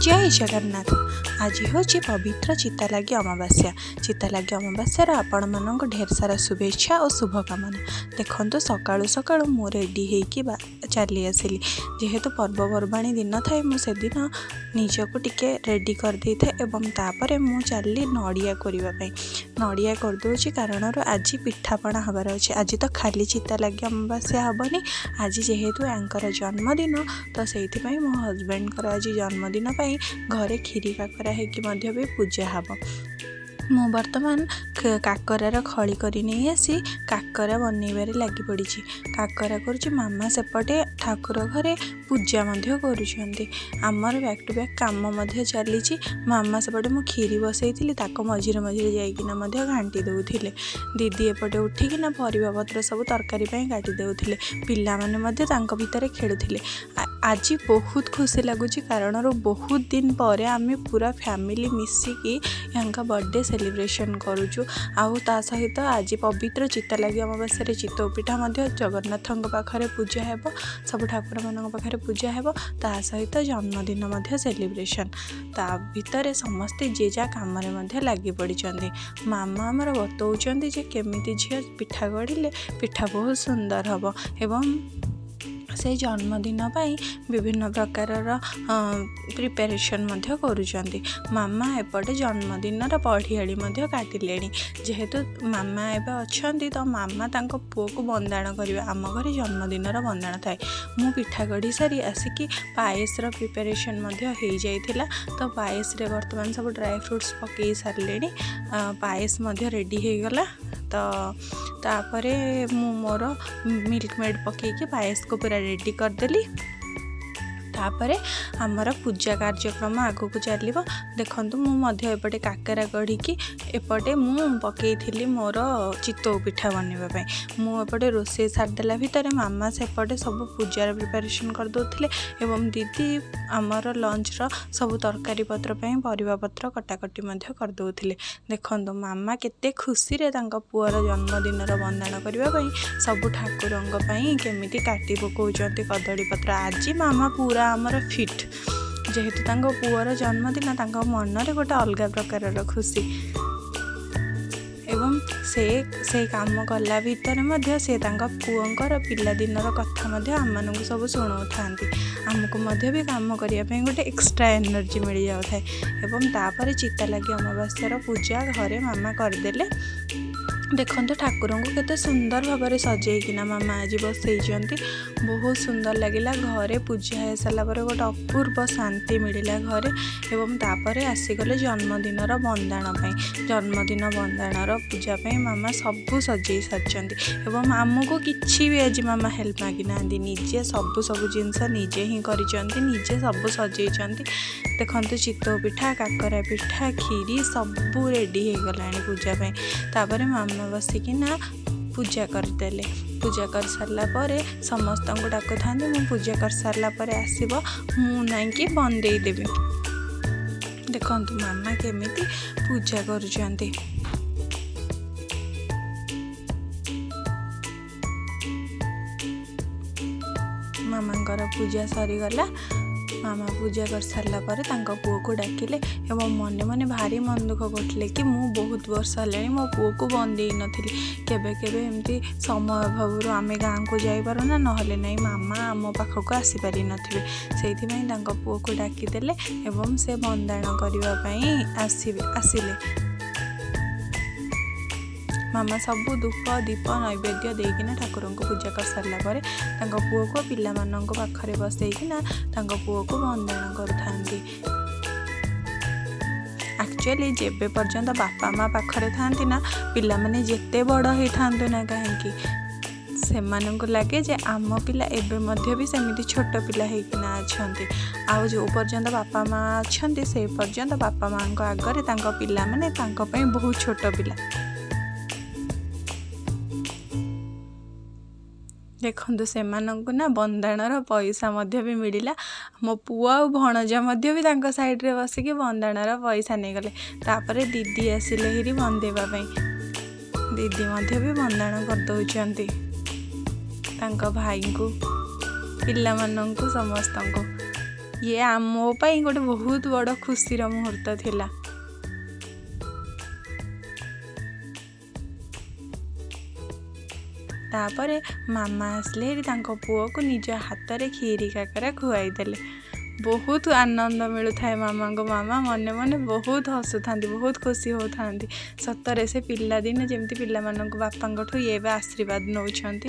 जय जगन्नाथ। आज हूँ पवित्र चितालागी अमावास्या। चितालागी अमावास्यार आपण मानक ढेर सारा शुभेच्छा और शुभकामना। देखो सकाळु सकाळु मु रेडी होइकी चली आसिली। जेहेतु पर्वपर्वाणी दिन थाए मुझेदिन निजको टिके रेडी कर दे था एवं तापर मु चली नड़िया करने। नड़िया करदे कारण आज पिठापଣା हबार अच्छे। आज तो खाली चितालागी अमावास्या हेनी, आज जेहेतु यांकर जन्मदिन तो से मो हजबैंड आज जन्मदिन घरे खीरी काकरा होगी भी पूजा हम। मु बर्तमान काकरार खली कर नहीं आसी काकरा बनइबारे लगी पड़ी। काकरा कर मामा सेपटे ठाकुर घरे पूजा आमर बैक टू बैक काम चली। मामा सेपटे मु खीरी बसई मझिरे मझिरे जाइकिना घांटी दौले। दीदी एपटे उठिकिना परिबा पत्र सब तरकारी काटी दौले। पिला माने भितर खेलुले। आज बहुत खुशी लगुच कारण बहुत दिन पर आम पूरा फैमिली मिसिकी यहाँ बर्थडे सेलिब्रेशन करुचु। आउ ता सहित आज पवित्र चितालागी अमावास्या चितौ पिठा जगन्नाथ पाखरे पूजा हेब, सब ठाकुर मान पाखरे पूजा हेब, ता सहित जन्मदिन सेलिब्रेशन। ता भितर समस्ते जे जा काम लगी पड़ी। मामा आमर बतौचंदी जे केमिति झियो पिठा गढ़िले पिठा बहुत सुंदर हम एवं से जन्मदिन विभिन्न प्रकार प्रिपेरेसन करुँच। मामा एपटे जन्मदिन पढ़ियाड़ी काटिले। जेहेतु मामा एवं अच्छा तो मामा तांको पुओ को बंदाण कर आम घर जन्मदिन बंदाण थाए। मु पिठा गढ़ी सारी आसिकी पायस प्रिपेरेसन हो जाइथिला। तो पायस रे वर्तमान सब ड्राई फ्रुट्स पकई सारे। पायस रेडी हो गला। तो तापरे मु मोर मिल्क मेड पकईकी पायस को पूरा रेडी करदेली। तापरे आमर पूजा कार्यक्रम आगो को चलो। देखु मुझे काकरा गढ़ी एपटे मु पकई मोर चितौ पिठा बनवाई। मुझे रोसे सारदेला भितर मामा सेपटे सब पूजार प्रिपेरेसन कर दौले एवं दीदी आमर लंच सब तरकारी पत्र परिबा पत्र कटाकटी कर दौले। देखो मामा केते खुशी रे पुअर जन्मदिन बंदाण करने सब ठाकुर केमिति काटी पकाउछंती कदली पत्र। आज मामा पूरा आमर फिट। जेहेतु पुअर जन्मदिन मन रे गोटे अलग प्रकार खुशी एवं से काम कला भितर से पुअर पिलादिन कथा आम सब शुणाऊ था। आमको भी काम करने गोटे एक्स्ट्रा एनर्जी मिल जाए। एवं तापर चितालागी अमावास्यार पूजा घरे मामा करदेले। देखो ठाकुर को केते सुंदर भाव में सजेकिना मामा आज बसई। बहुत सुंदर लगिला। घरे पूजा हो सारा गोटे अपूर्व शांति मिलला घरे। एवं तापर आसीगले जन्मदिन बंदाण। जन्मदिन बंदाणर पूजा मामा सबू सजे सारी। एवं आमको किसी भी आज मामा हेल्प मागी ना, निजे सब जिनस निजे ही निजे सब सजे। देखो चितौ पिठा काकरा पिठा खीरी सबू रेडी हो गला पूजा। तापर मामा बसिकिना पूजा करदेले। पूजा कर सारा पर समस्त को डाक था। मु पूजा कर सारा पर आसब मु नहीं बंदे देवी। देखो मामा केमिति पूजा करुचंती। मामांकर पूजा सरीगला। मामा पूजा कर सारा पर पुओ को डाकिले एवं मने मने भारी मन दुख करते कि मु बहुत वर्ष है मो पुओ को बंदे नथी। केबे केबे एमती समय अभाव आम गाँ को जापारूना नहले नहीं मामा आम पाखक आसीपारि नथिबे। से पुओ को डाकिदेले एवं से बंदाण करने आसिले। मामा सबू धूप दीप नैवेद्य देकिना ठाकुर को पूजा कर सारा पर पुओ को पिला मानक पाखरे बसईकिना पुओ को बंदाण करुथांती। एक्चुअली जेबे पर्यंत बापा माँ पाखरे थांती ना पिला माने जेते बड़ होई थांतु ना कहीं से लगे जे आम पिला एबे भी सेमिति छोट पिला होइकिना अछंती। आउ जो पर्यंत बापा माँ अछंती से पर्यंत बापा माँ आगरे पिला माने बहुत छोट पिला। देखो से ना बंदाणर पैसा भी मिलला। मो पुआ और भणजा भी साइड्रे बसिकी बंदाणर पैसा नहीं गले। तापर दीदी आसिले हिरी बंदेवाई। दीदी भी बंदाण करदौचंती भाई को पिला समस्त को। ଇଏ ମୋ ପାଇଁ ଗୋଟେ ବହୁତ ବଡ଼ ଖୁସିର ମୁହୂର୍ତ୍ତ ଥିଲା। ତାପରେ ମାମା ଆସିଲେ ତାଙ୍କ ପୁଅକୁ ନିଜ ହାତରେ କ୍ଷୀରି କାକରା ଖୁଆଇଦେଲେ। ବହୁତ ଆନନ୍ଦ ମିଳୁଥାଏ ମାମାଙ୍କୁ। ମାମା ମନେ ମନେ ବହୁତ ହସୁଥାନ୍ତି, ବହୁତ ଖୁସି ହେଉଥାନ୍ତି। ସତରେ ସେ ପିଲାଦିନେ ଯେମିତି ପିଲାମାନଙ୍କୁ ବାପାଙ୍କଠୁ ଏବେ ଆଶୀର୍ବାଦ ନେଉଛନ୍ତି।